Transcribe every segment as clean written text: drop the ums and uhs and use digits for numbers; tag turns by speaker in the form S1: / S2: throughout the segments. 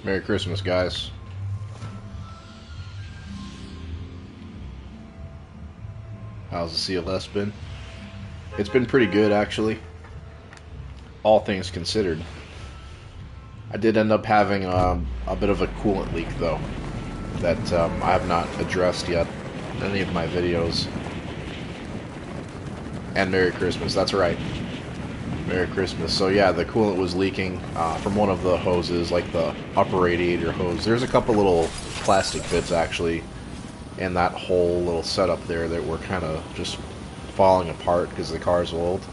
S1: Merry Christmas, guys. How's the CLS been? It's been pretty good, actually. All things considered. I did end up having a bit of a coolant leak, though, that I have not addressed yet in any of my videos. And Merry Christmas, that's right. Merry Christmas. So yeah, the coolant was leaking from one of the hoses, like the upper radiator hose. There's a couple little plastic bits, actually, in that whole little setup there that were kind of just falling apart because the car's old.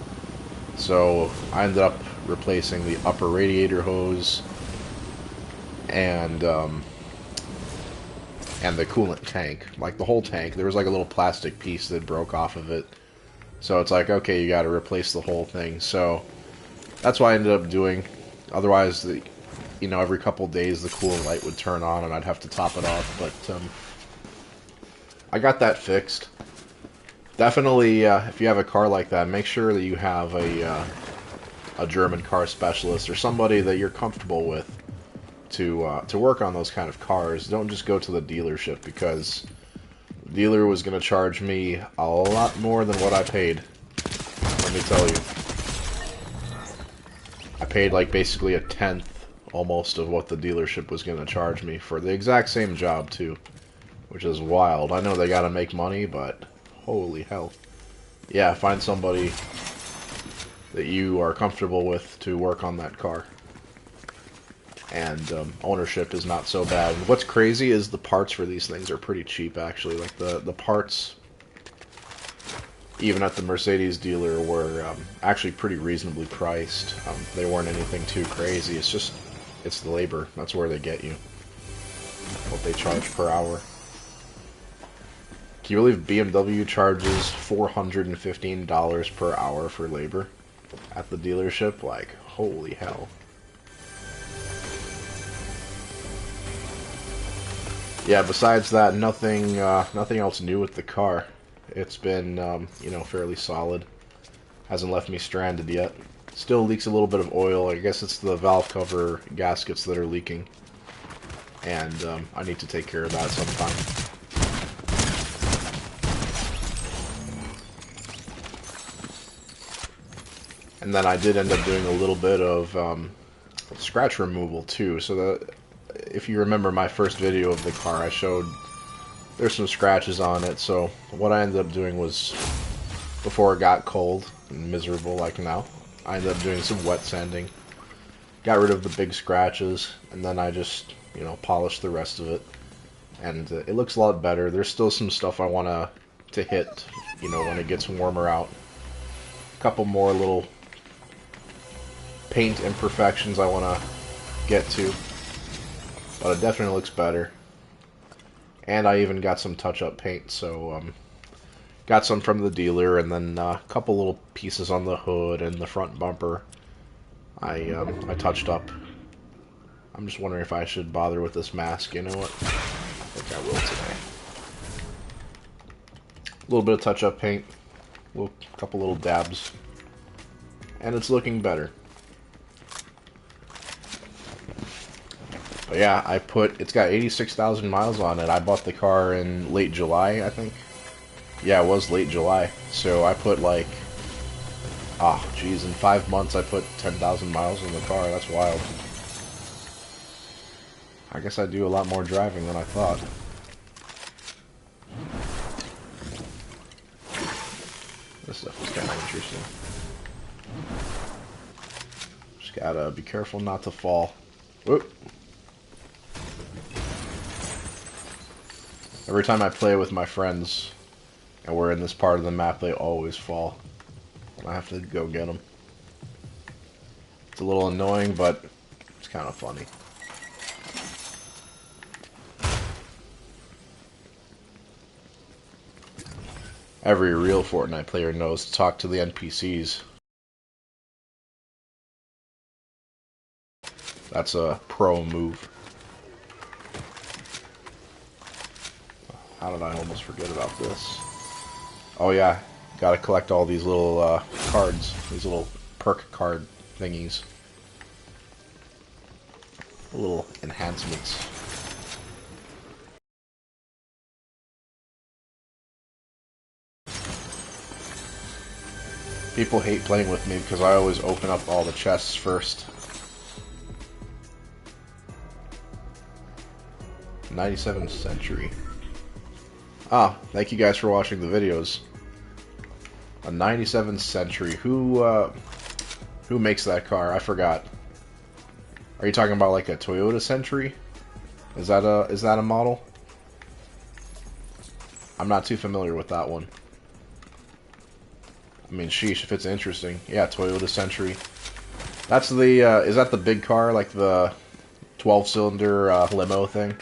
S1: So I ended up replacing the upper radiator hose and the coolant tank, like the whole tank. There was like a little plastic piece that broke off of it. So it's like, okay, you got to replace the whole thing. So that's what I ended up doing. Otherwise, every couple days the coolant light would turn on and I'd have to top it off. But I got that fixed. Definitely, if you have a car like that, make sure that you have a German car specialist or somebody that you're comfortable with to work on those kind of cars. Don't just go to the dealership, because the dealer was going to charge me a lot more than what I paid. Let me tell you. I paid like basically a tenth almost of what the dealership was going to charge me for the exact same job too, which is wild. I know they got to make money, but holy hell. Yeah, find somebody that you are comfortable with to work on that car. And ownership is not so bad. What's crazy is the parts for these things are pretty cheap, actually. Like the parts, even at the Mercedes dealer, were actually pretty reasonably priced. They weren't anything too crazy. It's the labor. That's where they get you. What they charge per hour. Can you believe BMW charges $415 per hour for labor at the dealership? Like, holy hell. Yeah, besides that, nothing else new with the car. It's been, fairly solid. Hasn't left me stranded yet. Still leaks a little bit of oil. I guess it's the valve cover gaskets that are leaking. And I need to take care of that sometime. And then I did end up doing a little bit of scratch removal too. So that, if you remember my first video of the car, I showed there's some scratches on it. So what I ended up doing was, before it got cold and miserable like now, I ended up doing some wet sanding. Got rid of the big scratches, and then I just, polished the rest of it. And it looks a lot better. There's still some stuff I want to hit, when it gets warmer out. A couple more little paint imperfections I want to get to. But it definitely looks better. And I even got some touch-up paint, so got some from the dealer, and then a couple little pieces on the hood and the front bumper I touched up. I'm just wondering if I should bother with this mask. You know what? I think I will today. A little bit of touch-up paint, couple little dabs, and it's looking better. But yeah, it's got 86,000 miles on it. I bought the car in late July, I think. Yeah, it was late July. So I put in 5 months I put 10,000 miles on the car. That's wild. I guess I do a lot more driving than I thought. This stuff is kind of interesting. Just gotta be careful not to fall. Whoop. Every time I play with my friends and we're in this part of the map, they always fall. I have to go get them. It's a little annoying, but it's kind of funny. Every real Fortnite player knows to talk to the NPCs. That's a pro move. How did I almost forget about this? Oh yeah, gotta collect all these little cards, these little perk card thingies. little enhancements. People hate playing with me because I always open up all the chests first. 97th century. Ah, thank you guys for watching the videos. A 97th century. Who makes that car? I forgot. Are you talking about like a Toyota Century? Is that a model? I'm not too familiar with that one. I mean, sheesh, if it's interesting. Yeah, Toyota Century. That's the, is that the big car, like the 12-cylinder limo thing?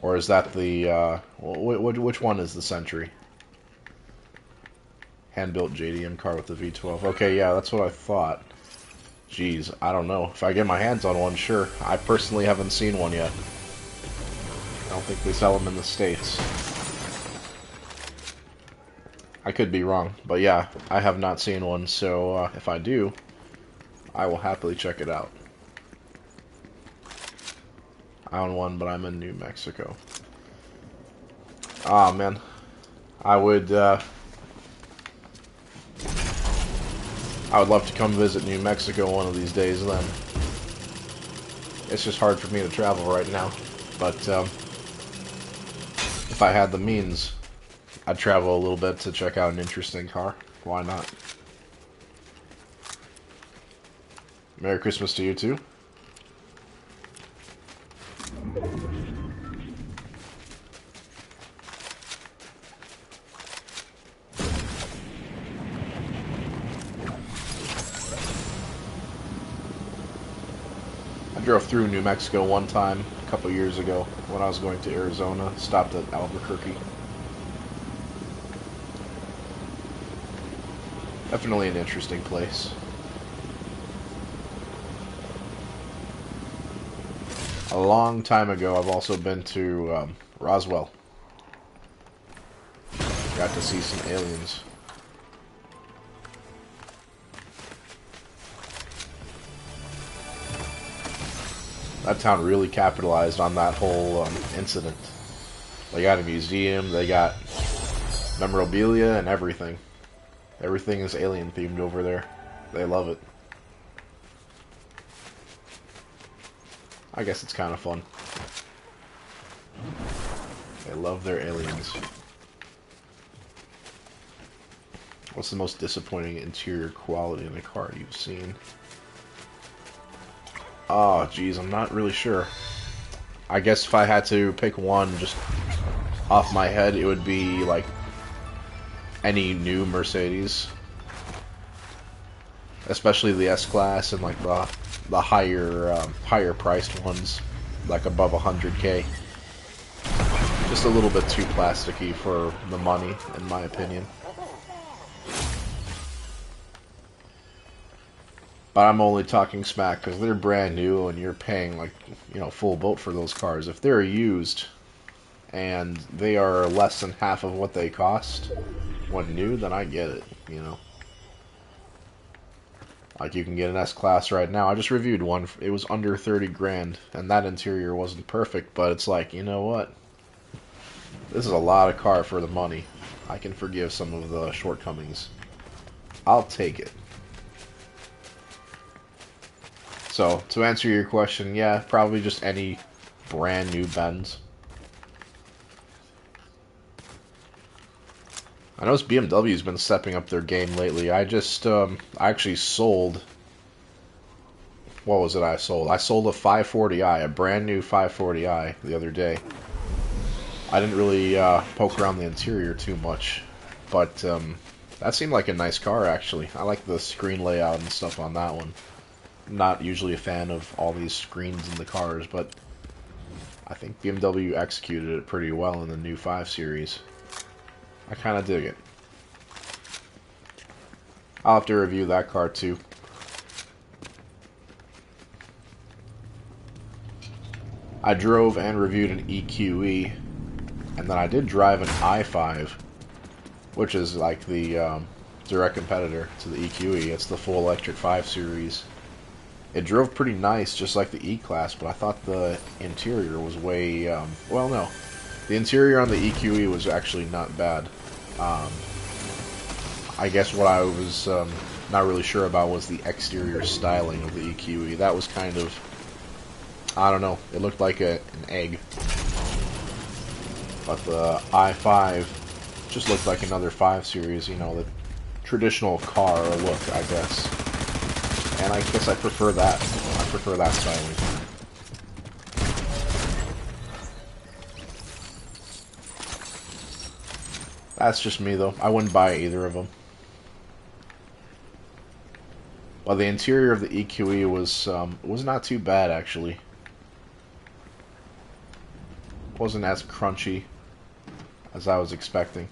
S1: Or is that the, which one is the Century? Hand-built JDM car with the V12. Okay, yeah, that's what I thought. Jeez, I don't know. If I get my hands on one, sure. I personally haven't seen one yet. I don't think they sell them in the States. I could be wrong, but yeah, I have not seen one, so if I do, I will happily check it out. I own one, but I'm in New Mexico. Ah, man. I would love to come visit New Mexico one of these days then. It's just hard for me to travel right now, but if I had the means, I'd travel a little bit to check out an interesting car. Why not? Merry Christmas to you too. I drove through New Mexico one time a couple years ago when I was going to Arizona. Stopped at Albuquerque. Definitely an interesting place. A long time ago, I've also been to Roswell. Got to see some aliens. That town really capitalized on that whole incident. They got a museum, they got memorabilia and everything. Everything is alien themed over there. They love it. I guess it's kind of fun. They love their aliens. What's the most disappointing interior quality in a car you've seen? Oh, geez, I'm not really sure. I guess if I had to pick one just off my head, it would be like any new Mercedes, especially the S-Class and like the higher priced ones, like above 100K. Just a little bit too plasticky for the money, in my opinion. But I'm only talking smack because they're brand new and you're paying like, you know, full boat for those cars. If they're used and they are less than half of what they cost when new, then I get it, you know. Like you can get an S-Class right now. I just reviewed one. It was under 30 grand and that interior wasn't perfect, but it's like, you know what? This is a lot of car for the money. I can forgive some of the shortcomings. I'll take it. So, to answer your question, yeah, probably just any brand new Benz. I notice BMW's been stepping up their game lately. I actually sold, what was it I sold? I sold a 540i, a brand new 540i the other day. I didn't really poke around the interior too much, but that seemed like a nice car actually. I like the screen layout and stuff on that one. Not usually a fan of all these screens in the cars, but I think BMW executed it pretty well in the new 5 Series. I kind of dig it. I'll have to review that car too. I drove and reviewed an EQE, and then I did drive an i5, which is like the direct competitor to the EQE. It's the full electric 5 Series. It drove pretty nice, just like the E-Class, but I thought the interior was way, well, no. The interior on the EQE was actually not bad. I guess what I was not really sure about was the exterior styling of the EQE. That was kind of, I don't know, it looked like an egg. But the i5 just looked like another 5 Series, you know, the traditional car look, I guess. And I guess I prefer that. I prefer that styling. That's just me, though. I wouldn't buy either of them. Well, the interior of the EQE was not too bad, actually. Wasn't as crunchy as I was expecting.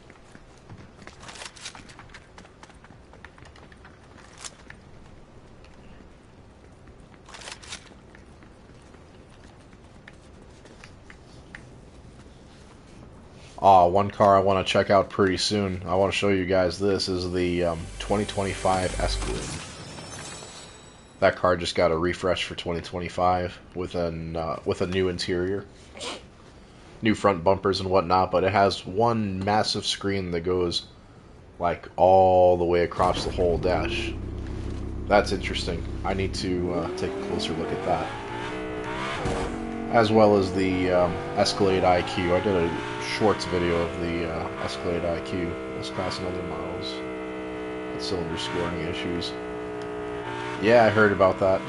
S1: One car I want to check out pretty soon. I want to show you guys this is the 2025 Escalade. That car just got a refresh for 2025 with a new interior, new front bumpers and whatnot. But it has one massive screen that goes like all the way across the whole dash. That's interesting. I need to take a closer look at that, as well as the Escalade IQ. I did a shorts video of the Escalade IQ, S-Class and other models, and cylinder scoring issues. Yeah, I heard about that.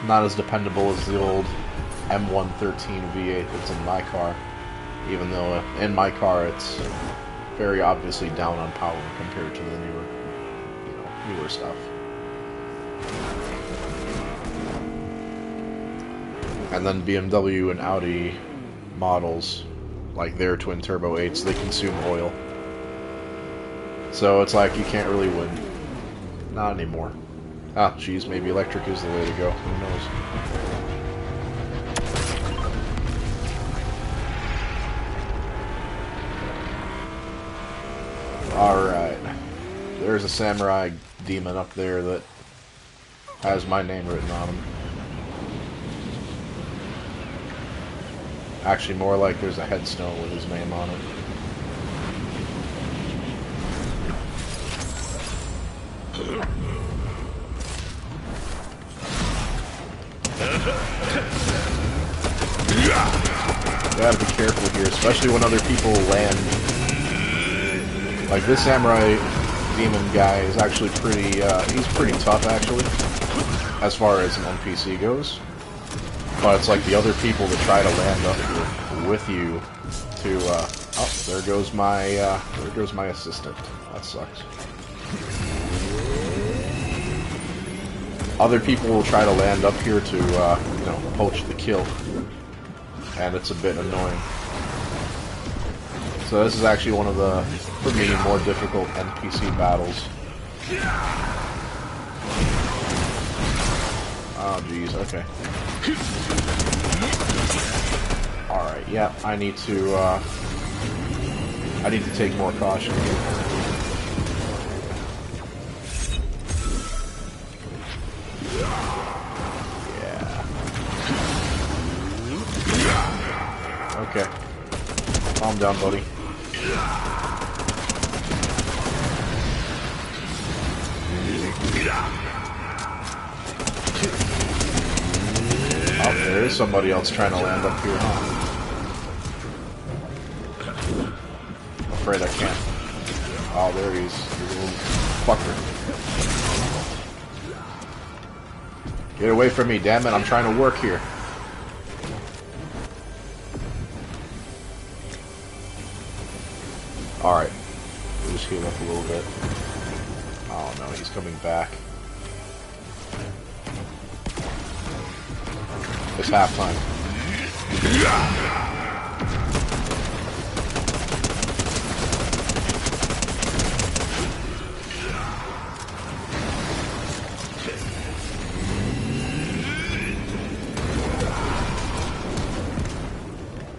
S1: Not as dependable as the old M113 V8 that's in my car, even though in my car it's very obviously down on power compared to the newer stuff. And then BMW and Audi models, like their twin turbo 8s, they consume oil. So it's like you can't really win. Not anymore. Ah, geez, maybe electric is the way to go. Who knows? Alright. There's a samurai demon up there that has my name written on him. Actually, more like there's a headstone with his name on it. Gotta be careful here, especially when other people land. Like this samurai demon guy is actually pretty, he's pretty tough actually, as far as an NPC goes. But it's like the other people that try to land up here with you to, oh, there goes my assistant. That sucks. Other people will try to land up here to, you know, poach the kill. And it's a bit annoying. So this is actually one of the, for me, more difficult NPC battles. Oh, jeez, okay. Alright, yeah, I need to take more caution here. Yeah. Okay. Calm down, buddy. Oh, there is somebody else trying to land up here, huh? I'm afraid I can't. Oh, there he is. You little fucker. Get away from me, damn it. I'm trying to work here. Alright. We'll just heal up a little bit. Oh no, he's coming back. It's halftime.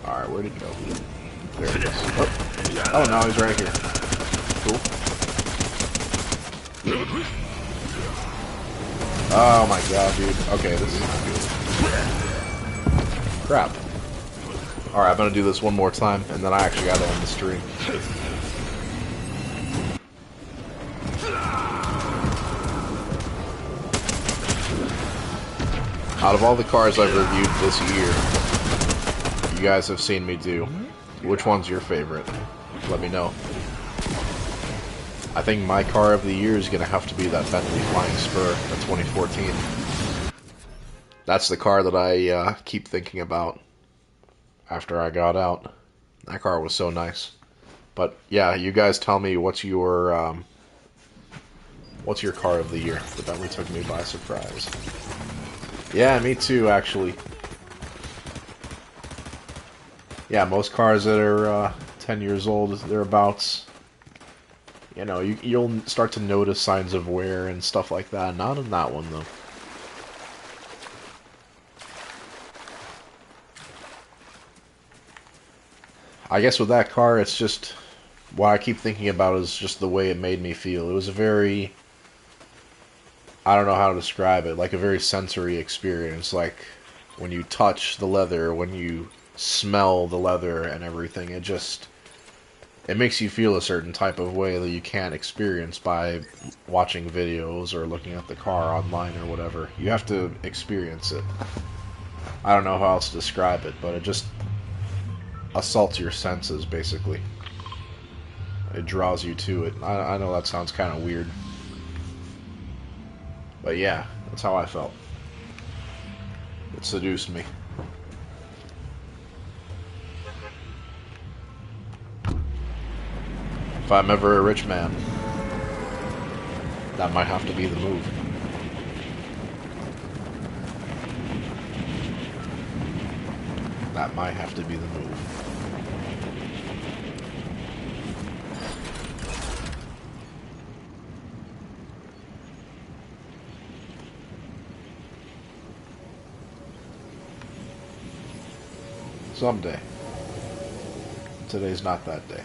S1: Alright, where'd it go? There it is. Oh, no, he's right here. Cool. Oh my god, dude. Okay, this is not good. Crap. Alright, I'm gonna do this one more time, and then I actually gotta end the stream. Out of all the cars I've reviewed this year, you guys have seen me do, which one's your favorite? Let me know. I think my car of the year is going to have to be that Bentley Flying Spur, the 2014. That's the car that I keep thinking about after I got out. That car was so nice. But yeah, you guys tell me what's your car of the year? The Bentley took me by surprise. Yeah, me too, actually. Yeah, most cars that are 10 years old, thereabouts, you know, you'll start to notice signs of wear and stuff like that. Not in that one, though. I guess with that car, it's just... what I keep thinking about is just the way it made me feel. It was a very... I don't know how to describe it. Like a very sensory experience. Like when you touch the leather, when you smell the leather and everything, it just... it makes you feel a certain type of way that you can't experience by watching videos or looking at the car online or whatever. You have to experience it. I don't know how else to describe it, but it just assaults your senses, basically. It draws you to it. I know that sounds kind of weird. But yeah, that's how I felt. It seduced me. If I'm ever a rich man, that might have to be the move. That might have to be the move. Someday. Today's not that day.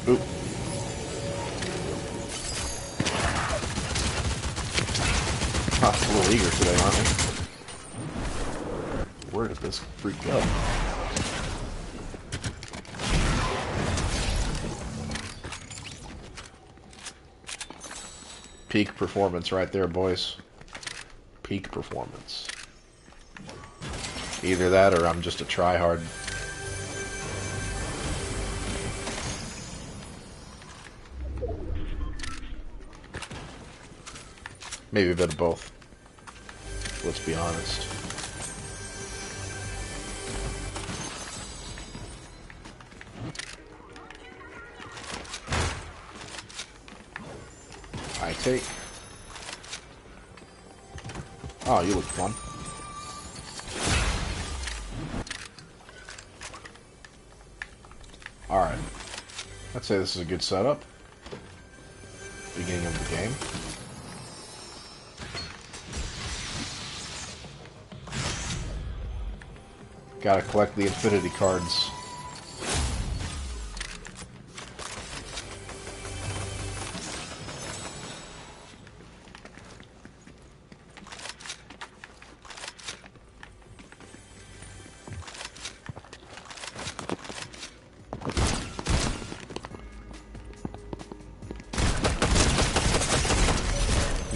S1: Oop. Ah, a little eager today, aren't we? Where did this freak go? Peak performance right there, boys. Peak performance. Either that or I'm just a tryhard. Maybe a bit of both. Let's be honest. I take. Oh, you look fun. Alright. I'd say this is a good setup. Beginning of the game. Gotta collect the infinity cards.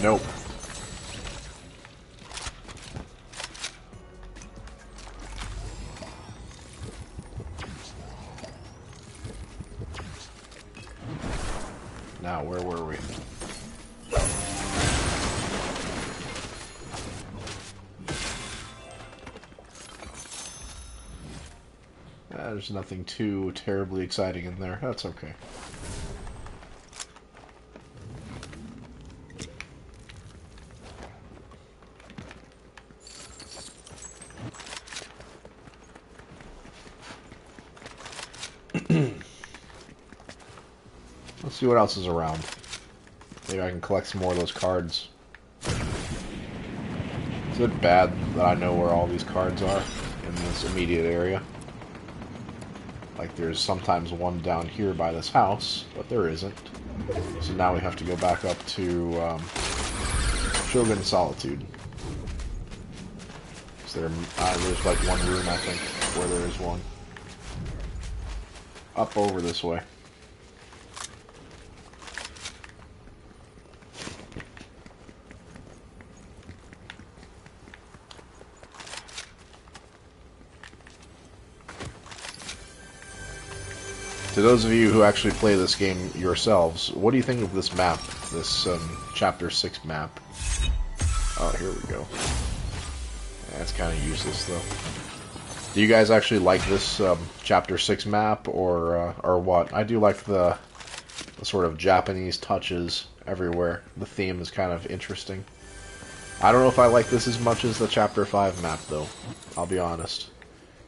S1: Nope. Now, where were we? There's nothing too terribly exciting in there. That's okay. Let's see what else is around. Maybe I can collect some more of those cards. Is it bad that I know where all these cards are in this immediate area? Like there's sometimes one down here by this house, but there isn't. So now we have to go back up to Shogun Solitude. There's like one room, I think, where there is one. Up over this way. To those of you who actually play this game yourselves, what do you think of this map? This Chapter 6 map? Oh, here we go. That's kind of useless, though. Do you guys actually like this Chapter 6 map, or what? I do like the sort of Japanese touches everywhere. The theme is kind of interesting. I don't know if I like this as much as the Chapter 5 map, though. I'll be honest.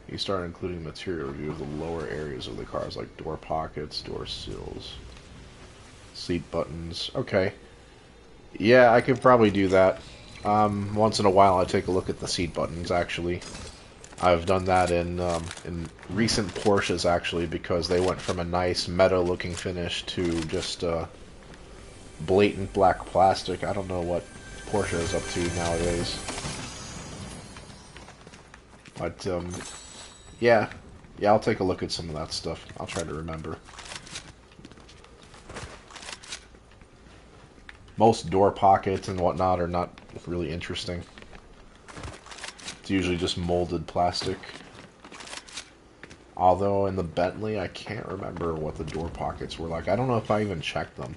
S1: You start including material review of the lower areas of the cars, like door pockets, door sills, seat buttons. Okay. Yeah, I could probably do that. Once in a while I take a look at the seat buttons, actually. I've done that in recent Porsches, actually, because they went from a nice meta-looking finish to just blatant black plastic. I don't know what Porsche is up to nowadays. But, yeah, I'll take a look at some of that stuff. I'll try to remember. Most door pockets and whatnot are not really interesting. It's usually just molded plastic. Although in the Bentley, I can't remember what the door pockets were like. I don't know if I even checked them.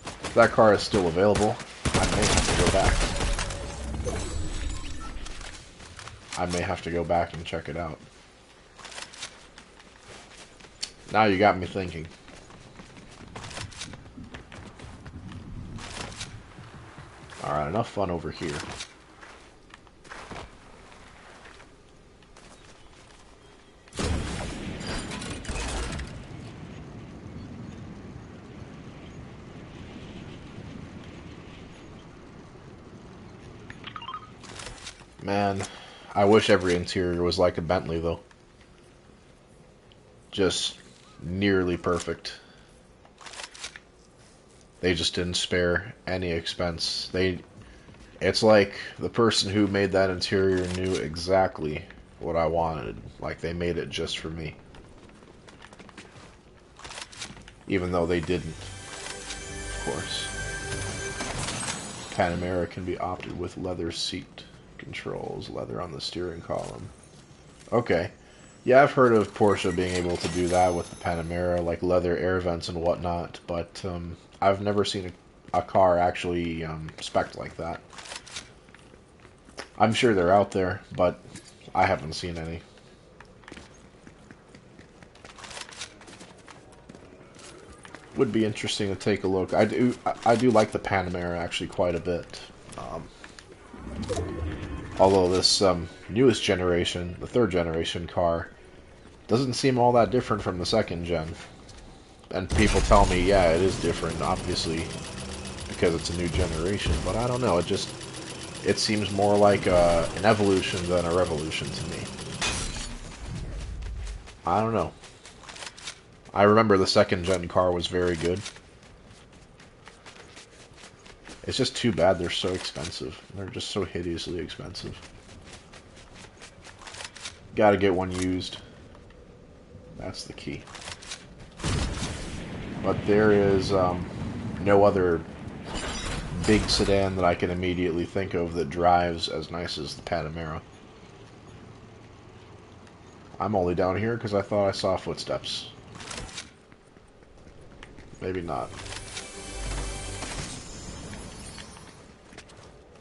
S1: If that car is still available, I may have to go back. I may have to go back and check it out. Now you got me thinking. Alright, enough fun over here. Man, I wish every interior was like a Bentley, though. Just nearly perfect. They just didn't spare any expense. It's like the person who made that interior knew exactly what I wanted. Like they made it just for me. Even though they didn't, of course. Panamera can be opted with leather seat controls, leather on the steering column. Okay. Yeah, I've heard of Porsche being able to do that with the Panamera, like leather air vents and whatnot, but I've never seen a car actually spec'd like that. I'm sure they're out there, but I haven't seen any. Would be interesting to take a look. I do like the Panamera actually quite a bit. Although this newest generation, the third generation car, doesn't seem all that different from the second gen. And people tell me, yeah, it is different, obviously, because it's a new generation. But I don't know, it seems more like an evolution than a revolution to me. I don't know. I remember the second gen car was very good. It's just too bad they're so expensive. They're just so hideously expensive. Gotta get one used. That's the key. But there is no other big sedan that I can immediately think of that drives as nice as the Panamera. I'm only down here because I thought I saw footsteps. Maybe not.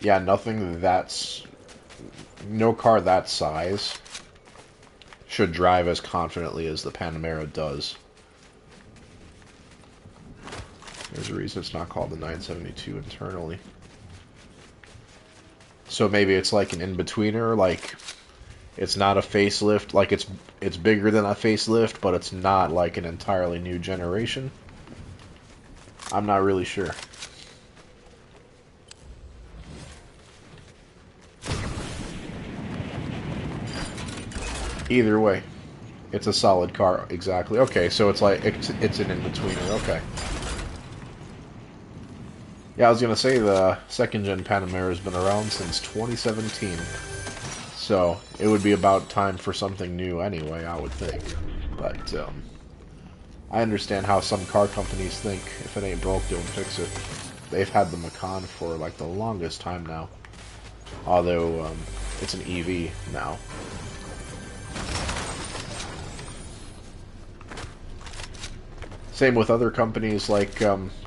S1: Yeah, no car that size should drive as confidently as the Panamera does. There's a reason it's not called the 972 internally. So maybe it's like an in-betweener, like it's not a facelift, like it's bigger than a facelift, but it's not like an entirely new generation. I'm not really sure. Either way, It's a solid car, exactly. Okay, so it's like it's an in-betweener. Okay. Yeah, I was gonna say the second-gen Panamera has been around since 2017, so it would be about time for something new anyway, I would think. But I understand how some car companies think if it ain't broke, don't fix it. They've had the Macan for like the longest time now, although it's an EV now. Same with other companies like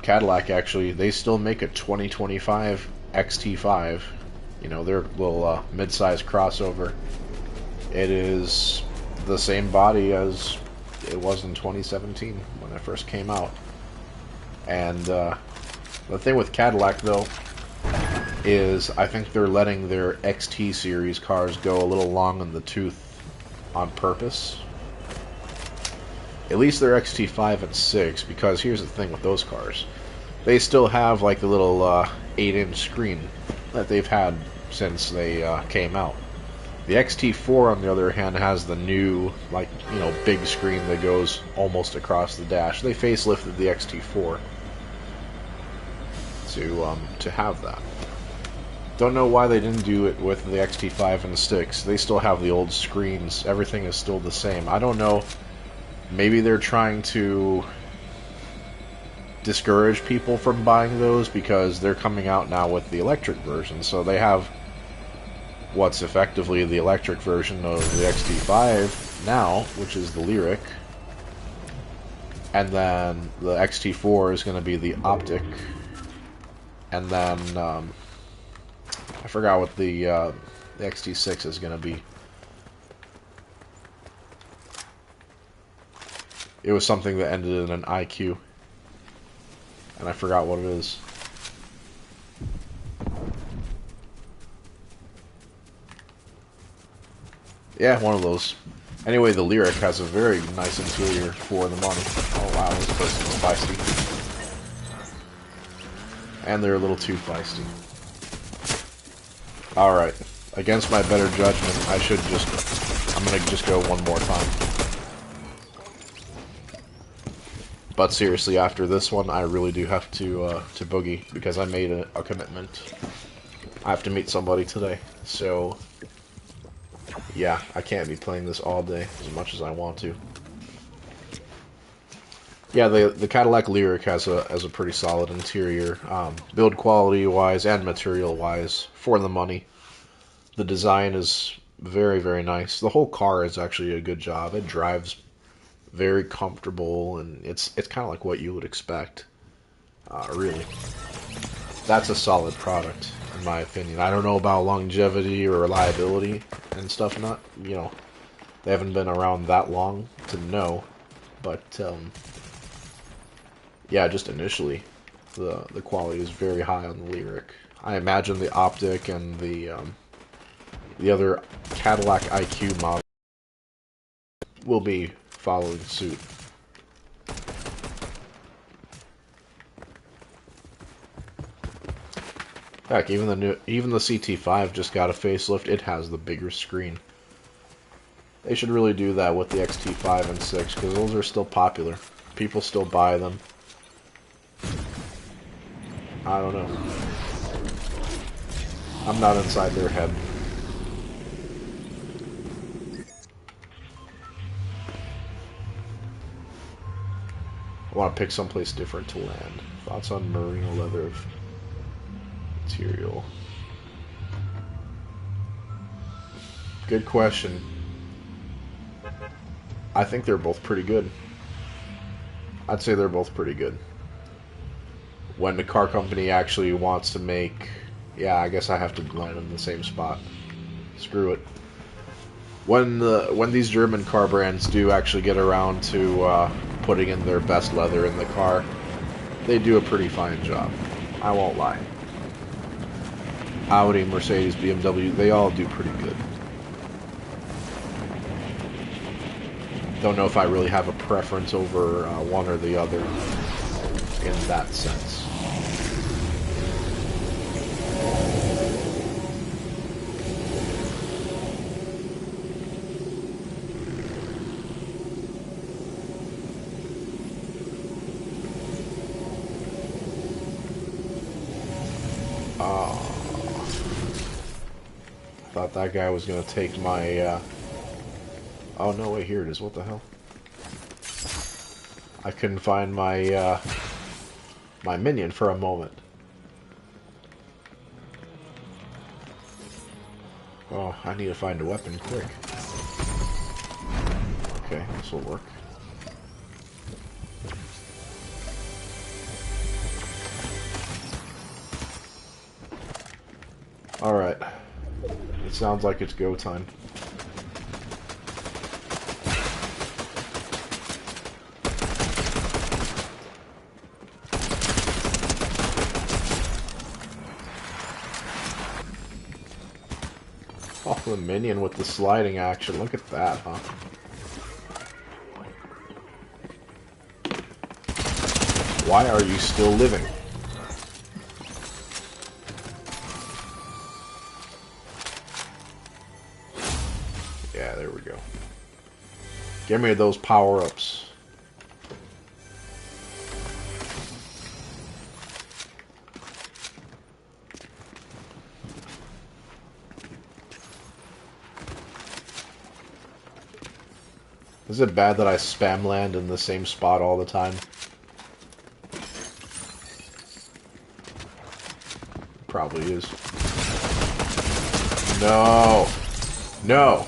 S1: Cadillac, actually. They still make a 2025 XT5. You know, their little mid-size crossover. It is the same body as it was in 2017 when it first came out. And the thing with Cadillac, though, is I think they're letting their XT series cars go a little long in the tooth on purpose. At least their XT5 and 6, because here's the thing with those cars. They still have like the little 8-inch screen that they've had since they came out. The XT4, on the other hand, has the new, like, you know, big screen that goes almost across the dash. They facelifted the XT4 to have that. Don't know why they didn't do it with the XT5 and 6. They still have the old screens. Everything is still the same. I don't know. Maybe they're trying to discourage people from buying those because they're coming out now with the electric version. So they have what's effectively the electric version of the XT5 now, which is the Lyric. And then the XT4 is going to be the Optic. And then I forgot what the XT6 is going to be. It was something that ended in an IQ. And I forgot what it is. Yeah, one of those. Anyway, the Lyric has a very nice interior for the money. Oh wow, this person is feisty. And they're a little too feisty. Alright. Against my better judgment, I'm gonna just go one more time. But seriously, after this one, I really do have to boogie, because I made a commitment. I have to meet somebody today, so yeah, I can't be playing this all day as much as I want to. Yeah, the Cadillac Lyric has a pretty solid interior, build quality wise and material wise for the money. The design is very, very nice. The whole car is actually a good job. It drives very comfortable, and it's kind of like what you would expect. Really, that's a solid product in my opinion. I don't know about longevity or reliability and stuff. Not, you know, they haven't been around that long to know, but yeah, just initially, the quality is very high on the Lyric. I imagine the Optic and the other Cadillac IQ model will be following suit. Heck, even the CT5 just got a facelift. It has the bigger screen. They should really do that with the XT5 and 6 because those are still popular. People still buy them. I don't know. I'm not inside their head. I want to pick someplace different to land. Thoughts on merino leather material? Good question. I think they're both pretty good. I'd say they're both pretty good. When the car company actually wants to make... Yeah, I guess I have to land in the same spot. Screw it. When these German car brands do actually get around to putting in their best leather in the car, they do a pretty fine job. I won't lie. Audi, Mercedes, BMW, they all do pretty good. Don't know if I really have a preference over one or the other in that sense. Thought that guy was gonna take my, Oh, no, wait, here it is. What the hell? I couldn't find my, my minion for a moment. Oh, I need to find a weapon quick. Okay, this will work. Alright. It sounds like it's go time. Oh, the minion with the sliding action. Look at that, huh? Why are you still living? Yeah, there we go. Give me those power-ups. Is it bad that I spam land in the same spot all the time? Probably is. No! No!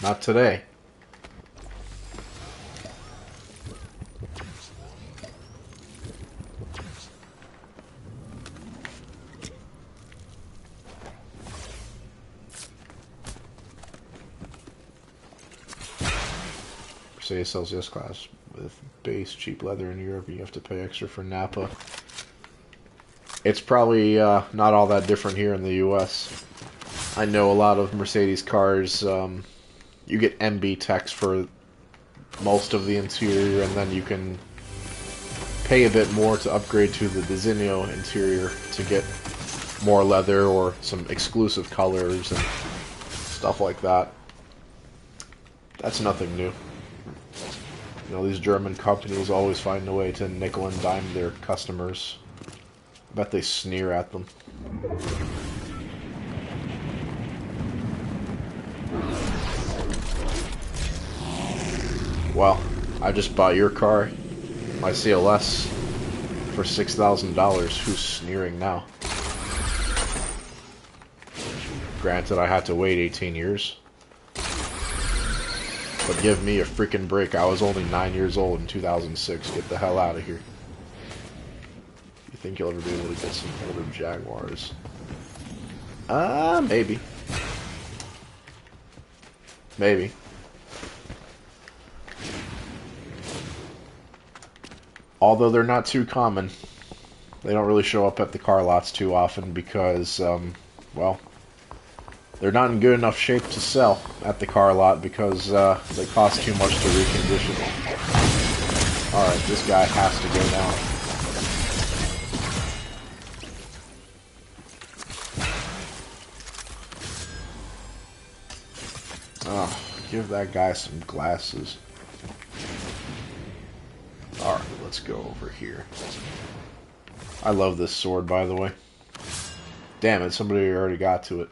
S1: Not today. Say sells this class with base cheap leather in Europe. You have to pay extra for Napa. It's probably not all that different here in the U.S. I know a lot of Mercedes cars. You get MB techs for most of the interior, and then you can pay a bit more to upgrade to the Designo interior to get more leather or some exclusive colors and stuff like that. That's nothing new. You know, these German companies always find a way to nickel and dime their customers. I bet they sneer at them. Well, I just bought your car, my CLS, for $6,000. Who's sneering now? Granted, I had to wait 18 years. But give me a freaking break. I was only 9 years old in 2006. Get the hell out of here. You think you'll ever be able to get some older Jaguars? Maybe. Maybe. Although they're not too common. They don't really show up at the car lots too often because, well, they're not in good enough shape to sell at the car lot because they cost too much to recondition. Alright, this guy has to go down. Oh, give that guy some glasses. Alright, let's go over here. I love this sword, by the way. Damn it, somebody already got to it.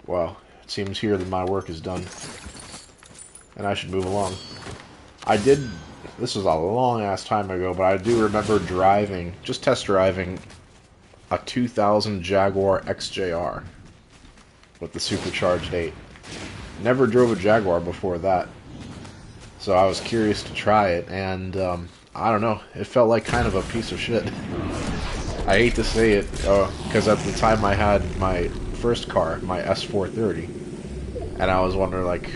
S1: Well, it seems here that my work is done. And I should move along. This was a long-ass time ago, but I do remember driving, just test driving, a 2000 Jaguar XJR with the supercharged 8. Never drove a Jaguar before that. So I was curious to try it, and I don't know, it felt like kind of a piece of shit. I hate to say it, because at the time I had my first car, my S430, and I was wondering like,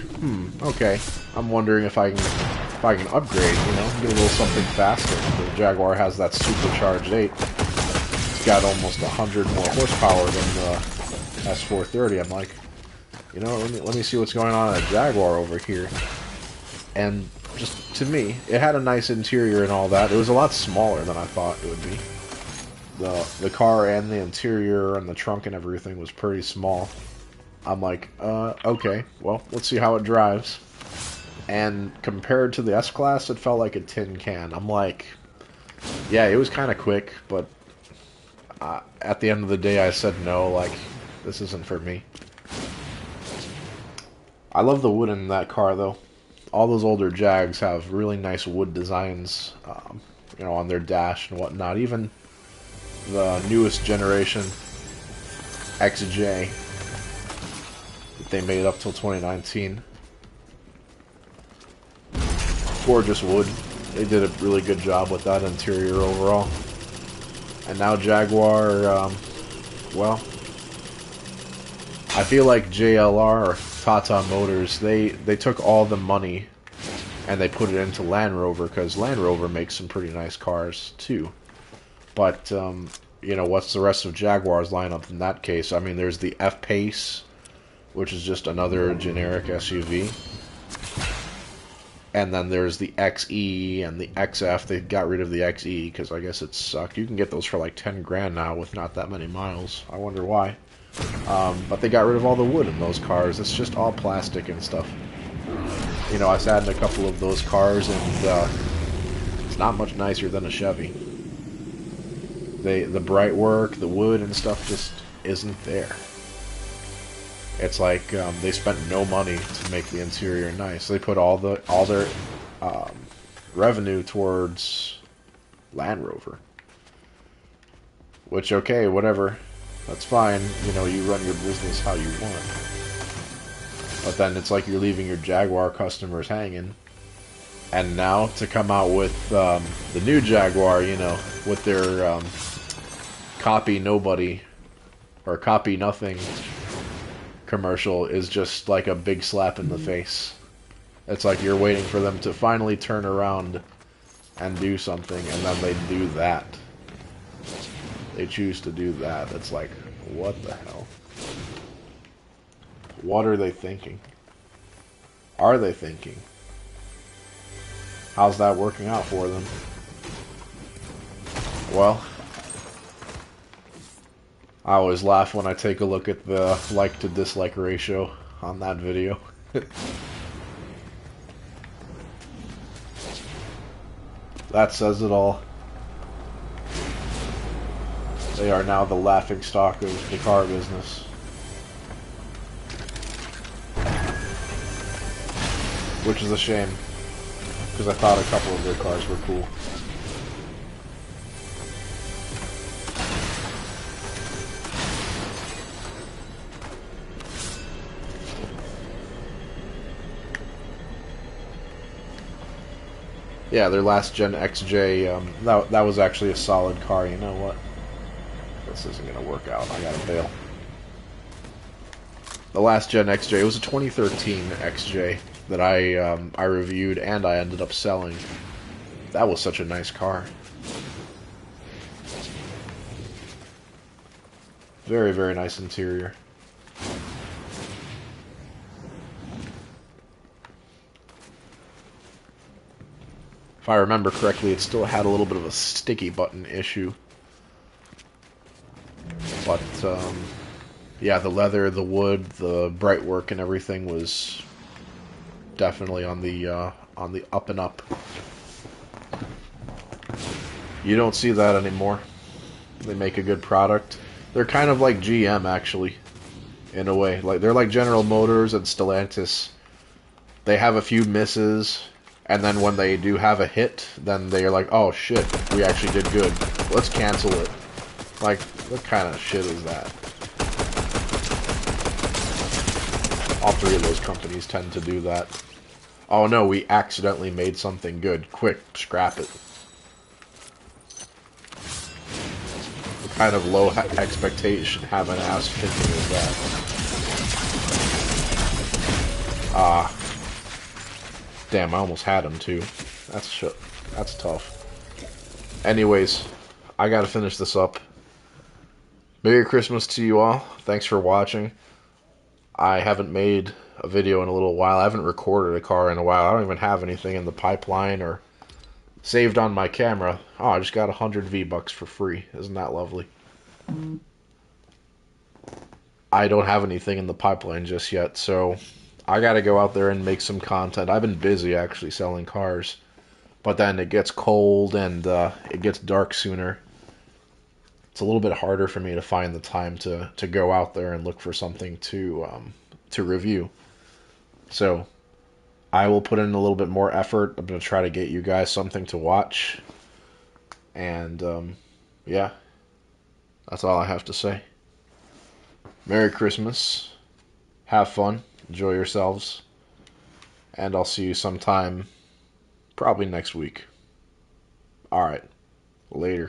S1: okay, I'm wondering if I can upgrade, you know, get a little something faster. The Jaguar has that supercharged 8. It's got almost 100 more horsepower than the S430. I'm like, you know, let me see what's going on in a Jaguar over here. And just to me, it had a nice interior and all that. It was a lot smaller than I thought it would be. The car and the interior and the trunk and everything was pretty small. I'm like, okay, well, let's see how it drives. And compared to the S-Class, it felt like a tin can. I'm like, yeah, it was kind of quick, but at the end of the day, I said no, like, this isn't for me. I love the wood in that car, though. All those older Jags have really nice wood designs, you know, on their dash and whatnot. Even the newest generation XJ that they made up till 2019. Gorgeous wood. They did a really good job with that interior overall. And now Jaguar, well, I feel like JLR or Tata Motors, they took all the money and they put it into Land Rover, because Land Rover makes some pretty nice cars too. But, you know, what's the rest of Jaguar's lineup in that case? I mean, there's the F-Pace, which is just another generic SUV. And then there's the XE and the XF. They got rid of the XE because I guess it sucked. You can get those for like 10 grand now with not that many miles. I wonder why. But they got rid of all the wood in those cars. It's just all plastic and stuff. You know, I sat in a couple of those cars, and it's not much nicer than a Chevy. The bright work, the wood and stuff just isn't there. It's like they spent no money to make the interior nice. They put all their revenue towards Land Rover. Which, okay, whatever. That's fine. You know, you run your business how you want. But then it's like you're leaving your Jaguar customers hanging. And now to come out with the new Jaguar, you know, with their copy nobody or copy nothing commercial is just like a big slap in the face. It's like you're waiting for them to finally turn around and do something, and then they do that. They choose to do that. It's like, what the hell? What are they thinking? Are they thinking? How's that working out for them? Well, I always laugh when I take a look at the like to dislike ratio on that video. That says it all. They are now the laughing stock of the car business. Which is a shame, because I thought a couple of their cars were cool. Yeah, their last gen XJ, that was actually a solid car. You know what? This isn't going to work out. I gotta bail. The last gen XJ, it was a 2013 XJ that I reviewed and I ended up selling. That was such a nice car. Very, very nice interior. If I remember correctly, it still had a little bit of a sticky button issue. But, yeah, the leather, the wood, the bright work and everything was definitely on the up and up. You don't see that anymore. They make a good product. They're kind of like GM, actually, in a way. Like, they're like General Motors and Stellantis. They have a few misses, and then when they do have a hit, then they're like, oh shit, we actually did good. Let's cancel it. Like, what kind of shit is that? All three of those companies tend to do that. Oh no, we accidentally made something good. Quick, scrap it. What kind of low expectation have an ass thinking is that? Damn, I almost had him too. That's tough. Anyways, I gotta finish this up. Merry Christmas to you all. Thanks for watching. I haven't made a video in a little while. I haven't recorded a car in a while. I don't even have anything in the pipeline or saved on my camera. Oh, I just got 100 V-Bucks for free. Isn't that lovely? I don't have anything in the pipeline just yet, so I gotta go out there and make some content. I've been busy actually selling cars, but then it gets cold and it gets dark sooner. it's a little bit harder for me to find the time to go out there and look for something to review. So I will put in a little bit more effort. I'm going to try to get you guys something to watch. And yeah, that's all I have to say. Merry Christmas. Have fun. Enjoy yourselves. And I'll see you sometime, probably next week. Alright, later.